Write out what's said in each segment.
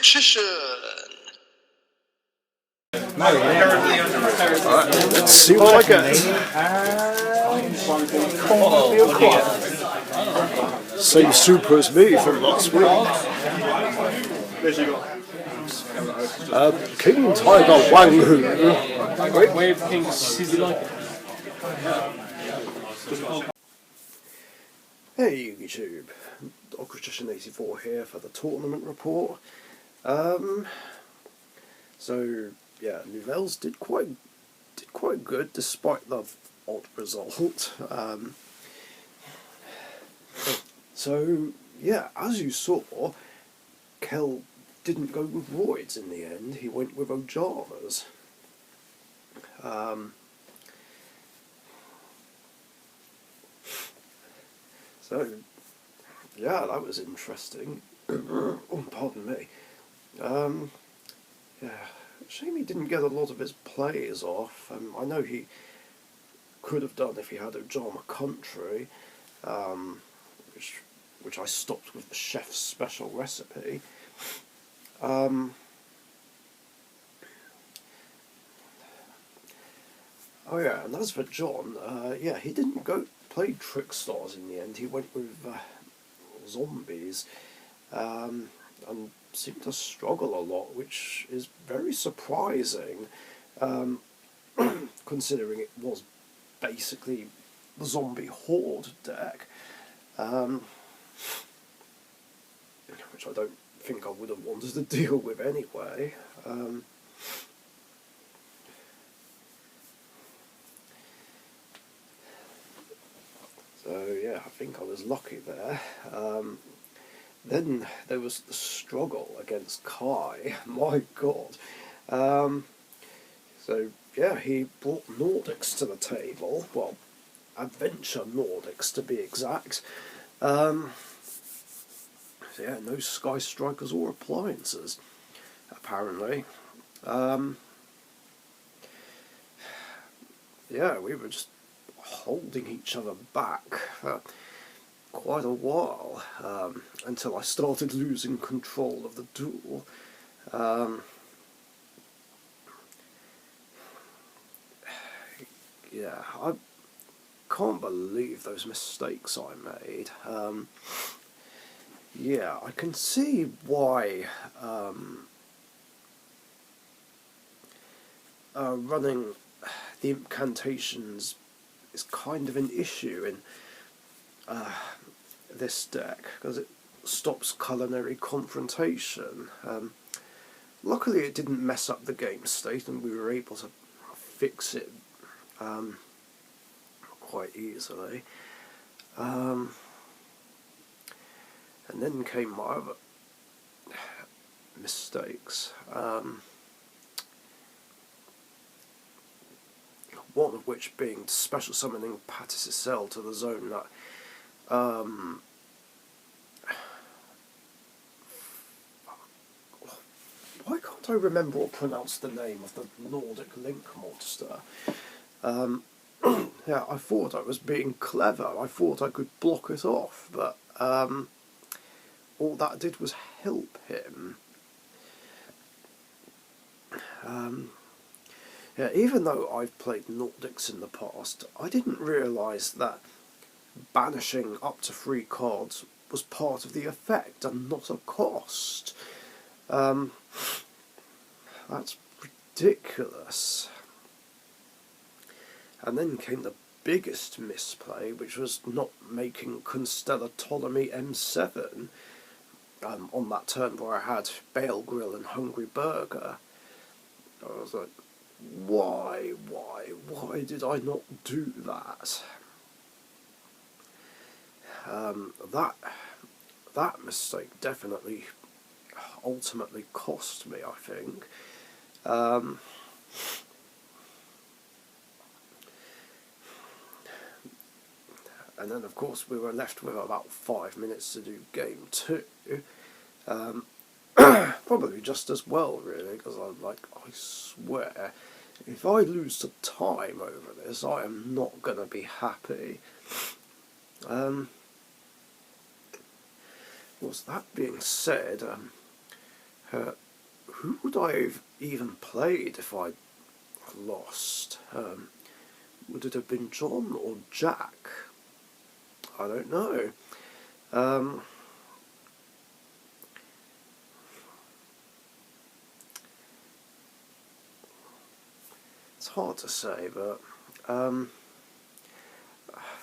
competition. Let's see what I get. Same super as me from last week. King Tiger Wang Hu. Great Wave King Suzy like it. Hey YouTube, Dogcristian84 here for the tournament report. So yeah, Nouvelles did quite good despite the odd result. So yeah, as you saw, Kell didn't go with roids in the end. He went with Ojamas. So yeah, that was interesting. Oh, pardon me. Yeah, shame he didn't get a lot of his plays off. I know he could have done if he had Ojama Country, which I stopped with the chef's special recipe. Oh yeah, and as for John, yeah, he didn't go play Trick Stars in the end. He went with zombies, and seemed to struggle a lot, which is very surprising, considering it was basically the zombie horde deck, which I don't think I would have wanted to deal with anyway. So yeah, I think I was lucky there. Then there was the struggle against Kai. My God. So yeah, he brought Nordics to the table. Well, Adventure Nordics to be exact. So yeah, no Sky Strikers or appliances, apparently. Yeah, we were just holding each other back for quite a while, until I started losing control of the duel. Yeah, I can't believe those mistakes I made. Yeah, I can see why running the incantations is kind of an issue in this deck, because it stops culinary confrontation. Luckily it didn't mess up the game state and we were able to fix it quite easily. And then came my other mistakes. One of which being special summoning Patisicel to the zone that why can't I remember or pronounce the name of the Nordic link monster? Yeah, I thought I was being clever. I thought I could block it off, but all that did was help him. Yeah, even though I've played Nordics in the past, I didn't realise that banishing up to 3 cards was part of the effect and not a cost. That's ridiculous. And then came the biggest misplay, which was not making Constella Ptolemy M7 on that turn where I had Bale Grill and Hungry Burger. I was like, why did I not do that? That mistake definitely ultimately cost me, I think. And then of course we were left with about 5 minutes to do game 2. Probably just as well, really, because I swear, if I lose to time over this, I am not going to be happy. That being said, Who would I have even played if I lost? Would it have been John or Jack? I don't know. It's hard to say, but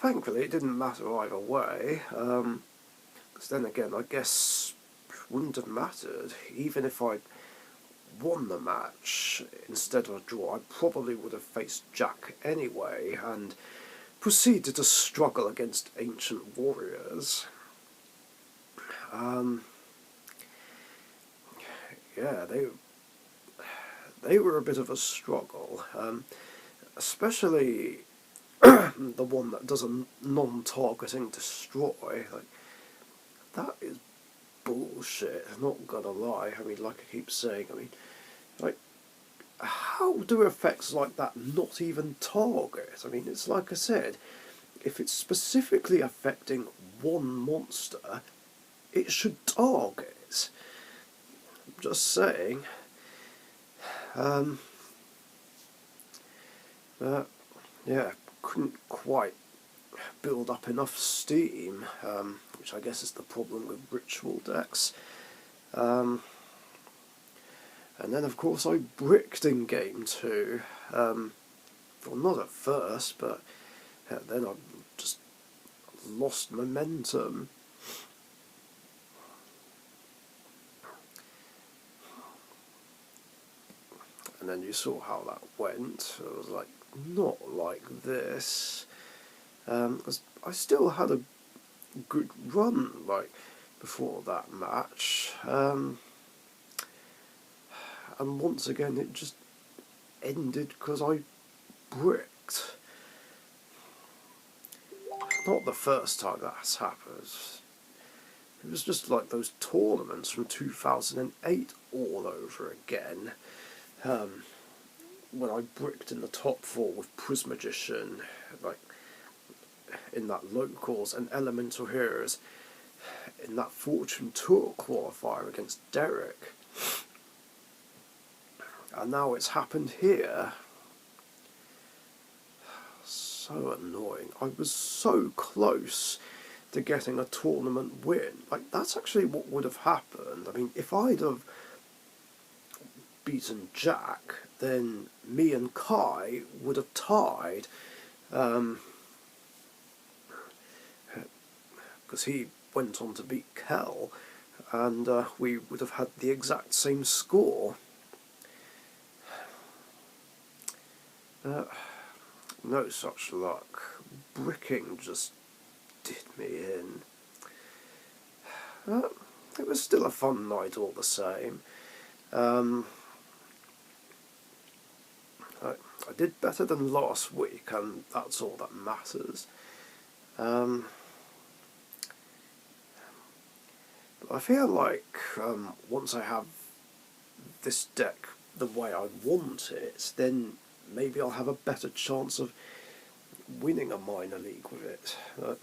thankfully it didn't matter either way. Because then again, I guess it wouldn't have mattered. Even if I won the match instead of a draw, I probably would have faced Jack anyway and proceeded to struggle against ancient warriors. Yeah, they were a bit of a struggle, especially the one that does a non-targeting destroy. Like, that is bullshit, not gonna lie. I mean, like I keep saying, like, how do effects like that not even target? I mean, it's like I said, if it's specifically affecting one monster, it should target. I'm just saying. Yeah, couldn't quite build up enough steam, which I guess is the problem with ritual decks. And then, of course, I bricked in game 2. Well, not at first, but then I just lost momentum. And then you saw how that went. It was like, not like this. I still had a good run, like, before that match. And once again, it just ended because I bricked. Not the first time that's happened. It was just like those tournaments from 2008 all over again. When I bricked in the top 4 with Prismagician, like, in that locals, and Elemental Heroes in that Fortune Tour qualifier against Derek. And now it's happened here. So annoying. I was so close to getting a tournament win. Like, that's actually what would have happened. I mean, if I'd have beaten Jack, then me and Kai would have tied. Because he went on to beat Kell, and we would have had the exact same score. No such luck. Bricking just did me in. It was still a fun night all the same. I did better than last week, and that's all that matters. I feel like once I have this deck the way I want it, then maybe I'll have a better chance of winning a minor league with it. But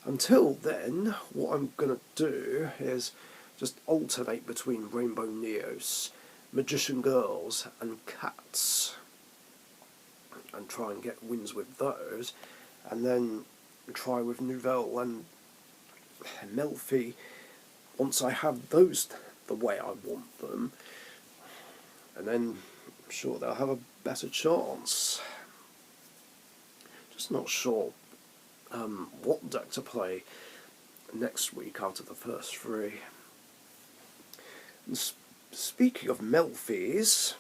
until then, what I'm going to do is just alternate between Rainbow Neos, Magician Girls, and Cats, and try and get wins with those, and then try with Nouvelles and Melfi once I have those the way I want them, and then I'm sure they'll have a better chance. Just not sure what deck to play next week after the first 3. And speaking of Melfis,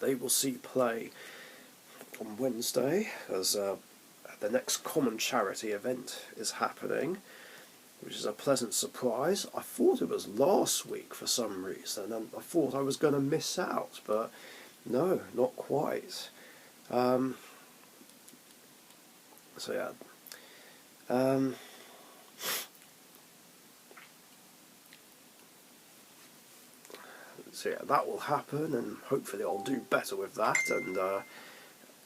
they will see play on Wednesday, as the next common charity event is happening, which is a pleasant surprise. I thought it was last week for some reason, and I thought I was going to miss out, but no, not quite. So yeah. So yeah, that will happen, and hopefully I'll do better with that, and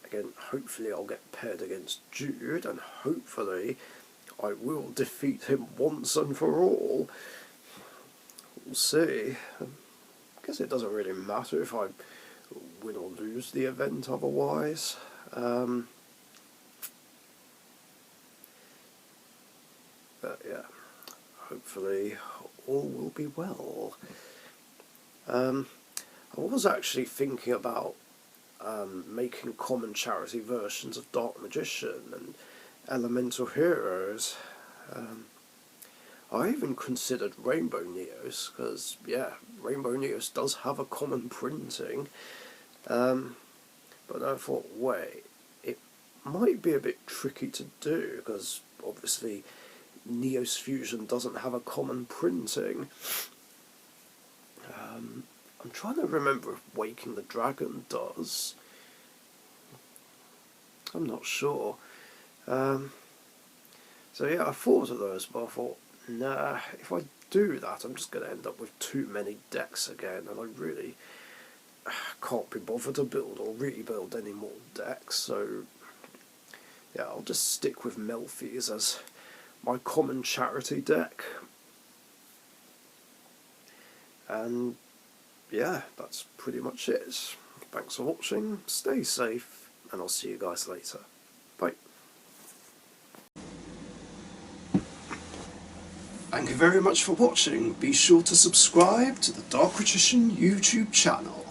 again, hopefully I'll get paired against Jude, and hopefully I will defeat him once and for all. we'll see. I guess it doesn't really matter if I win or lose the event otherwise. But yeah, hopefully all will be well. I was actually thinking about making common charity versions of Dark Magician and Elemental Heroes. I even considered Rainbow Neos, because, yeah, Rainbow Neos does have a common printing. But I thought, wait, it might be a bit tricky to do, because obviously Neos Fusion doesn't have a common printing. I'm trying to remember if Waking the Dragon does. I'm not sure. So yeah, I thought of those, but I thought, nah, if I do that, I'm just going to end up with too many decks again, and I really can't be bothered to build or rebuild any more decks, so yeah, I'll just stick with Melfi's as my common charity deck. And yeah, that's pretty much it. Thanks for watching, stay safe, and I'll see you guys later. Bye. Thank you very much for watching. Be sure to subscribe to the Dark Magician YouTube channel.